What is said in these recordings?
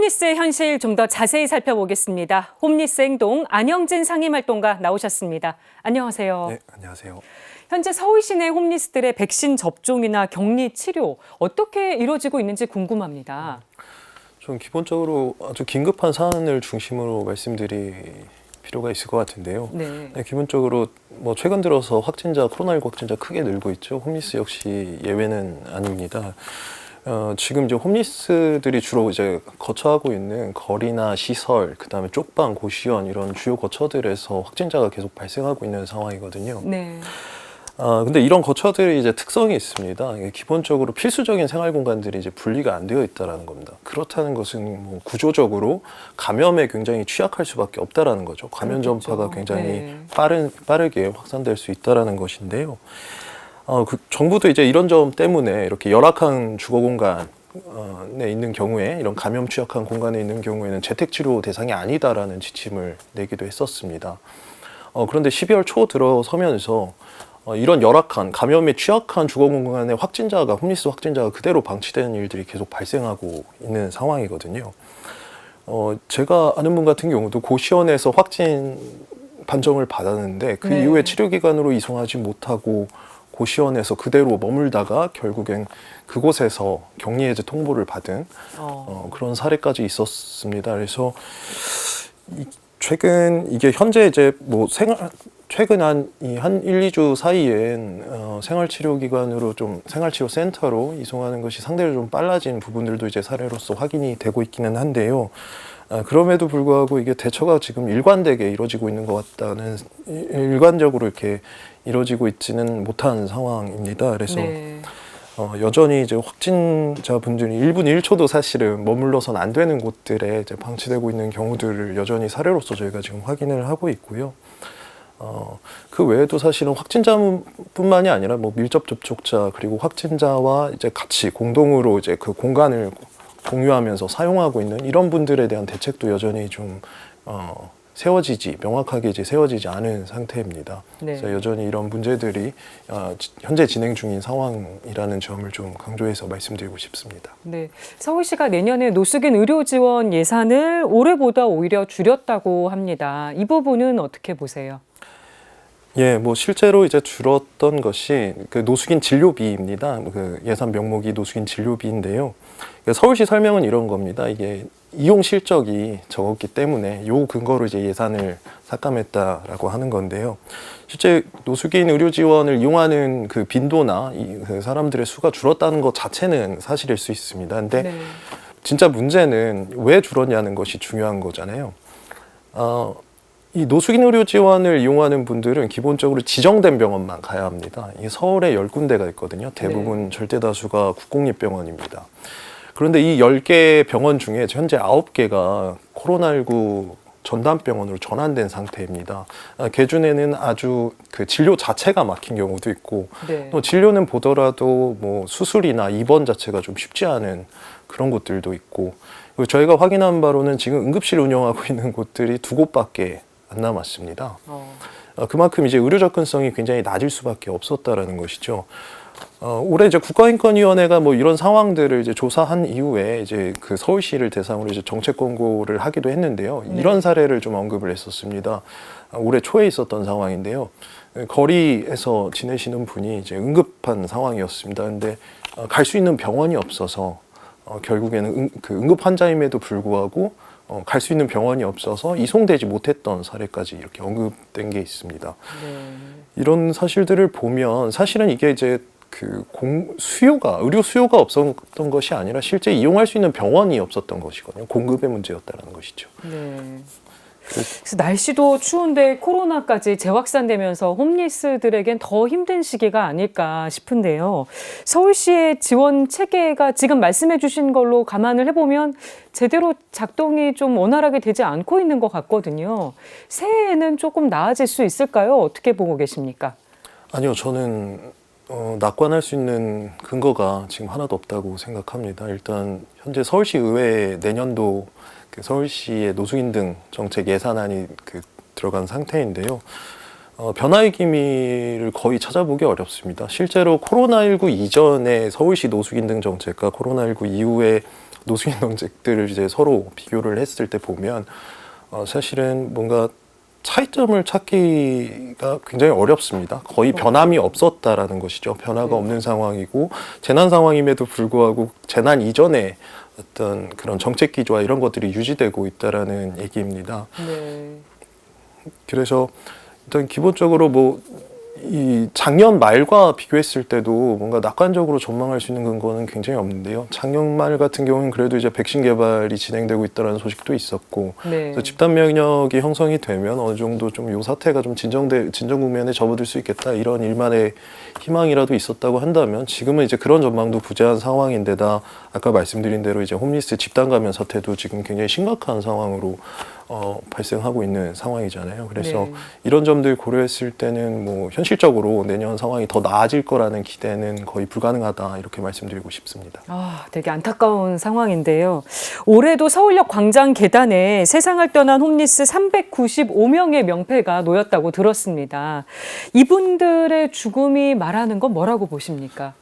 홈리스의 현실 좀 더 자세히 살펴보겠습니다. 홈리스 행동 안영진 상임활동가 나오셨습니다. 안녕하세요. 네, 안녕하세요. 현재 서울시 내 홈리스들의 백신 접종이나 격리 치료 어떻게 이루어지고 있는지 궁금합니다. 좀 기본적으로 아주 긴급한 사안을 중심으로 말씀드릴 필요가 있을 것 같은데요. 네. 기본적으로 최근 들어서 코로나19 확진자 크게 늘고 있죠. 홈리스 역시 예외는 아닙니다. 지금 이제 홈리스들이 주로 이제 거처하고 있는 거리나 시설, 그다음에 쪽방, 고시원 이런 주요 거처들에서 확진자가 계속 발생하고 있는 상황이거든요. 네. 근데 이런 거처들이 이제 특성이 있습니다. 기본적으로 필수적인 생활 공간들이 이제 분리가 안 되어 있다라는 겁니다. 그렇다는 것은 구조적으로 감염에 굉장히 취약할 수밖에 없다라는 거죠. 감염 그렇겠죠. 전파가 굉장히 네. 빠르게 확산될 수 있다라는 것인데요. 정부도 이제 이런 점 때문에 이렇게 열악한 주거 공간에 있는 경우에, 이런 감염 취약한 공간에 있는 경우에는 재택치료 대상이 아니다라는 지침을 내기도 했었습니다. 그런데 12월 초 들어서면서 이런 열악한 감염에 취약한 주거 공간의 홈리스 확진자가 그대로 방치되는 일들이 계속 발생하고 있는 상황이거든요. 제가 아는 분 같은 경우도 고시원에서 확진 판정을 받았는데 그 네. 이후에 치료기관으로 이송하지 못하고 고시원에서 그대로 머물다가 결국엔 그곳에서 격리해제 통보를 받은 그런 사례까지 있었습니다. 그래서 현재 이제 최근 한 1, 2주 사이엔 생활치료기관으로 생활치료센터로 이송하는 것이 상대적으로 좀 빨라진 부분들도 이제 사례로서 확인이 되고 있기는 한데요. 그럼에도 불구하고 이게 대처가 지금 일관되게 이루어지고 있는 것 같다는, 일관적으로 이렇게 이루어지고 있지는 못한 상황입니다. 그래서 네. 여전히 이제 확진자분들이 1분 1초도 사실은 머물러선 안 되는 곳들에 이제 방치되고 있는 경우들을 여전히 사례로서 저희가 지금 확인을 하고 있고요. 그 외에도 사실은 확진자뿐만이 아니라 밀접 접촉자, 그리고 확진자와 이제 같이 공동으로 이제 그 공간을 공유하면서 사용하고 있는 이런 분들에 대한 대책도 여전히 좀 명확하게 이제 세워지지 않은 상태입니다. 네. 그래서 여전히 이런 문제들이 현재 진행 중인 상황이라는 점을 좀 강조해서 말씀드리고 싶습니다. 네. 서울시가 내년에 노숙인 의료 지원 예산을 올해보다 오히려 줄였다고 합니다. 이 부분은 어떻게 보세요? 예, 실제로 이제 줄었던 것이 그 노숙인 진료비입니다. 그 예산 명목이 노숙인 진료비인데요. 서울시 설명은 이런 겁니다. 이게 이용 실적이 적었기 때문에 요 근거로 이제 예산을 삭감했다라고 하는 건데요. 실제 노숙인 의료 지원을 이용하는 그 빈도나 그 사람들의 수가 줄었다는 것 자체는 사실일 수 있습니다. 근데 네. 진짜 문제는 왜 줄었냐는 것이 중요한 거잖아요. 이 노숙인 의료 지원을 이용하는 분들은 기본적으로 지정된 병원만 가야 합니다. 이 서울에 10군데가 있거든요. 대부분 절대 다수가 국공립병원입니다. 그런데 이 10개 병원 중에 현재 9개가 코로나19 전담병원으로 전환된 상태입니다. 기존에는 아주 그 진료 자체가 막힌 경우도 있고, 네. 또 진료는 보더라도 수술이나 입원 자체가 좀 쉽지 않은 그런 곳들도 있고, 그리고 저희가 확인한 바로는 지금 응급실 운영하고 있는 곳들이 2곳밖에 안 남았습니다. 그만큼 이제 의료 접근성이 굉장히 낮을 수밖에 없었다라는 것이죠. 올해 이제 국가인권위원회가 이런 상황들을 이제 조사한 이후에 이제 그 서울시를 대상으로 이제 정책 권고를 하기도 했는데요. 네. 이런 사례를 좀 언급을 했었습니다. 올해 초에 있었던 상황인데요. 거리에서 지내시는 분이 이제 응급한 상황이었습니다. 근데 갈 수 있는 병원이 없어서 결국에는 그 응급 환자임에도 불구하고 갈 수 있는 병원이 없어서 이송되지 못했던 사례까지 이렇게 언급된 게 있습니다. 네. 이런 사실들을 보면 사실은 이게 이제 그 의료 수요가 없었던 것이 아니라 실제 이용할 수 있는 병원이 없었던 것이거든요. 공급의 문제였다는 것이죠. 네. 그래서 날씨도 추운데 코로나까지 재확산되면서 홈리스들에겐 더 힘든 시기가 아닐까 싶은데요. 서울시의 지원 체계가 지금 말씀해 주신 걸로 감안을 해보면 제대로 작동이 좀 원활하게 되지 않고 있는 것 같거든요. 새해에는 조금 나아질 수 있을까요? 어떻게 보고 계십니까? 아니요, 저는 낙관할 수 있는 근거가 지금 하나도 없다고 생각합니다. 일단 현재 서울시 의회에 내년도 그 서울시의 노숙인 등 정책 예산안이 들어간 상태인데요. 변화의 기미를 거의 찾아보기 어렵습니다. 실제로 코로나19 이전에 서울시 노숙인 등 정책과 코로나19 이후에 노숙인 정책들을 이제 서로 비교를 했을 때 보면 사실은 뭔가 차이점을 찾기가 굉장히 어렵습니다. 거의 변함이 없었다라는 것이죠. 변화가 없는 상황이고 재난 상황임에도 불구하고 재난 이전에 어떤 그런 정책 기조와 이런 것들이 유지되고 있다라는 얘기입니다. 네. 그래서 일단 기본적으로 뭐 이 작년 말과 비교했을 때도 뭔가 낙관적으로 전망할 수 있는 근거는 굉장히 없는데요. 작년 말 같은 경우는 그래도 이제 백신 개발이 진행되고 있다는 소식도 있었고, 네. 그래서 집단 면역이 형성이 되면 어느 정도 좀 이 사태가 좀 진정 국면에 접어들 수 있겠다 이런 일만의 희망이라도 있었다고 한다면 지금은 이제 그런 전망도 부재한 상황인데다 아까 말씀드린 대로 이제 홈리스 집단 감염 사태도 지금 굉장히 심각한 상황으로 발생하고 있는 상황이잖아요. 그래서 네. 이런 점들 고려했을 때는 뭐 현실적으로 내년 상황이 더 나아질 거라는 기대는 거의 불가능하다 이렇게 말씀드리고 싶습니다. 되게 안타까운 상황인데요. 올해도 서울역 광장 계단에 세상을 떠난 홈리스 395명의 명패가 놓였다고 들었습니다. 이분들의 죽음이 말하는 건 뭐라고 보십니까?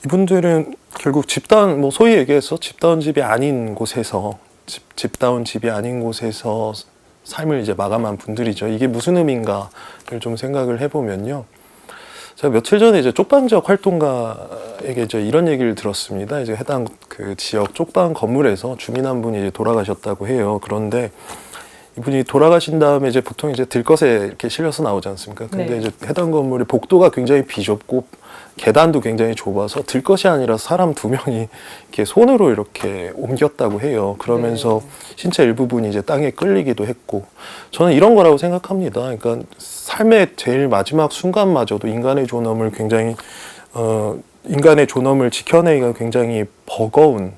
이분들은 결국 집단, 뭐 소위 얘기해서 집다운 집이 아닌 곳에서 집다운 집이 아닌 곳에서 삶을 이제 마감한 분들이죠. 이게 무슨 의미인가를 좀 생각을 해보면요. 제가 며칠 전에 이제 쪽방 지역 활동가에게 이제 이런 얘기를 들었습니다. 이제 해당 그 지역 쪽방 건물에서 주민 한 분이 이제 돌아가셨다고 해요. 그런데 이분이 돌아가신 다음에 이제 보통 이제 들것에 이렇게 실려서 나오지 않습니까? 근데 네. 이제 해당 건물의 복도가 굉장히 비좁고 계단도 굉장히 좁아서 들것이 아니라 사람 2명이 이렇게 손으로 이렇게 옮겼다고 해요. 그러면서 신체 일부분이 이제 땅에 끌리기도 했고, 저는 이런 거라고 생각합니다. 그러니까 삶의 제일 마지막 순간마저도 인간의 존엄을 굉장히 인간의 존엄을 지켜내기가 굉장히 버거운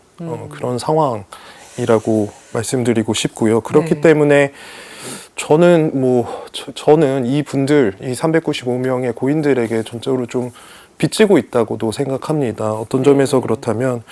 그런 상황이라고 말씀드리고 싶고요. 그렇기 네. 때문에 저는 이 분들, 이 395명의 고인들에게 전적으로 좀 빚지고 있다고도 생각합니다. 어떤 점에서 그렇다면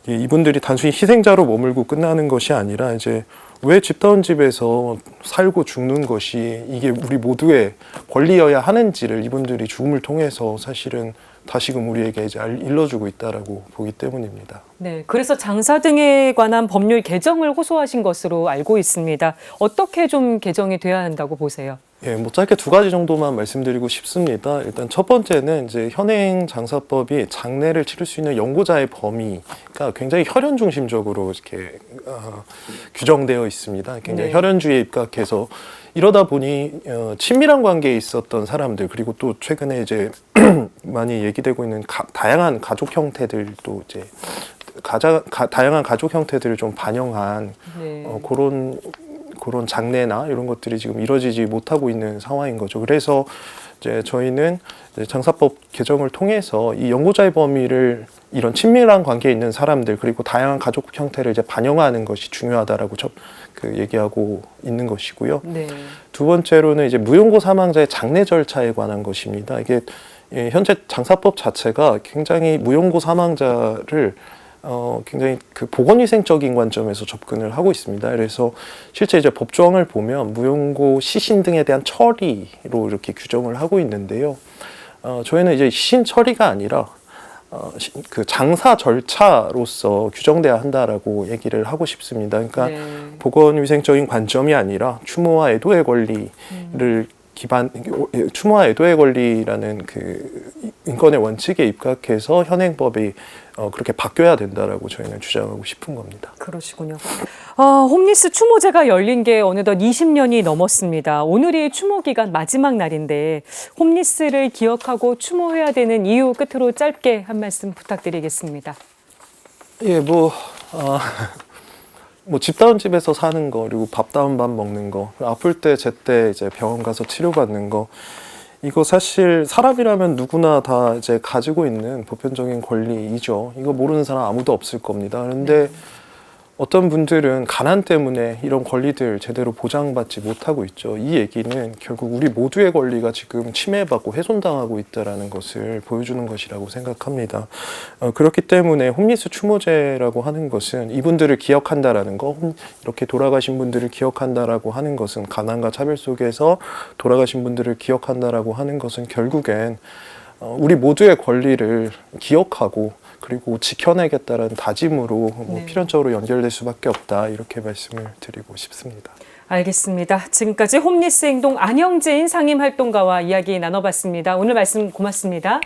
이분들이 단순히 희생자로 머물고 끝나는 것이 아니라 이제 왜 집다운 집에서 살고 죽는 것이 이게 우리 모두의 권리여야 하는지를 이분들이 죽음을 통해서 사실은 다시금 우리에게 이제 일러주고 있다라고 보기 때문입니다. 네, 그래서 장사 등에 관한 법률 개정을 호소하신 것으로 알고 있습니다. 어떻게 좀 개정이 돼야 한다고 보세요? 예, 뭐 짧게 2가지 정도만 말씀드리고 싶습니다. 일단 첫 번째는 이제 현행 장사법이 장례를 치를 수 있는 연고자의 범위가 굉장히 혈연 중심적으로 이렇게 규정되어 있습니다. 굉장히 네. 혈연주의에 입각해서 이러다 보니 친밀한 관계에 있었던 사람들, 그리고 또 최근에 이제 많이 얘기되고 있는 다양한 가족 형태들도 이제 다양한 가족 형태들을 좀 반영한 네. 그런 장례나 이런 것들이 지금 이루어지지 못하고 있는 상황인 거죠. 그래서 이제 저희는 이제 장사법 개정을 통해서 이 연고자의 범위를 이런 친밀한 관계에 있는 사람들 그리고 다양한 가족 형태를 이제 반영하는 것이 중요하다라고 얘기하고 있는 것이고요. 네. 두 번째로는 이제 무연고 사망자의 장례 절차에 관한 것입니다. 이게 현재 장사법 자체가 굉장히 무연고 사망자를 굉장히 그 보건위생적인 관점에서 접근을 하고 있습니다. 그래서 실제 이제 법조항을 보면 무연고 시신 등에 대한 처리로 이렇게 규정을 하고 있는데요. 저희는 이제 시신 처리가 아니라 그 장사 절차로서 규정돼야 한다라고 얘기를 하고 싶습니다. 그러니까 네. 보건위생적인 관점이 아니라 추모와 애도의 권리를 추모와 애도의 권리라는 그 인권의 원칙에 입각해서 현행법이 그렇게 바뀌어야 된다라고 저희는 주장하고 싶은 겁니다. 그러시군요. 홈리스 추모제가 열린 게 어느덧 20년이 넘었습니다. 오늘이 추모 기간 마지막 날인데 홈리스를 기억하고 추모해야 되는 이유 끝으로 짧게 한 말씀 부탁드리겠습니다. 예, 뭐 집다운 집에서 사는 거, 그리고 밥다운 밥 먹는 거, 아플 때 제때 이제 병원 가서 치료받는 거, 이거 사실 사람이라면 누구나 다 이제 가지고 있는 보편적인 권리이죠. 이거 모르는 사람 아무도 없을 겁니다. 그런데 어떤 분들은 가난 때문에 이런 권리들 제대로 보장받지 못하고 있죠. 이 얘기는 결국 우리 모두의 권리가 지금 침해받고 훼손당하고 있다는 것을 보여주는 것이라고 생각합니다. 그렇기 때문에 홈리스 추모제라고 하는 것은 이분들을 기억한다라는 거, 이렇게 돌아가신 분들을 기억한다라고 하는 것은 가난과 차별 속에서 돌아가신 분들을 기억한다라고 하는 것은 결국엔 우리 모두의 권리를 기억하고 그리고 지켜내겠다는 다짐으로 뭐 네. 필연적으로 연결될 수밖에 없다 이렇게 말씀을 드리고 싶습니다. 알겠습니다. 지금까지 홈리스 행동 안영재인 상임활동가와 이야기 나눠봤습니다. 오늘 말씀 고맙습니다.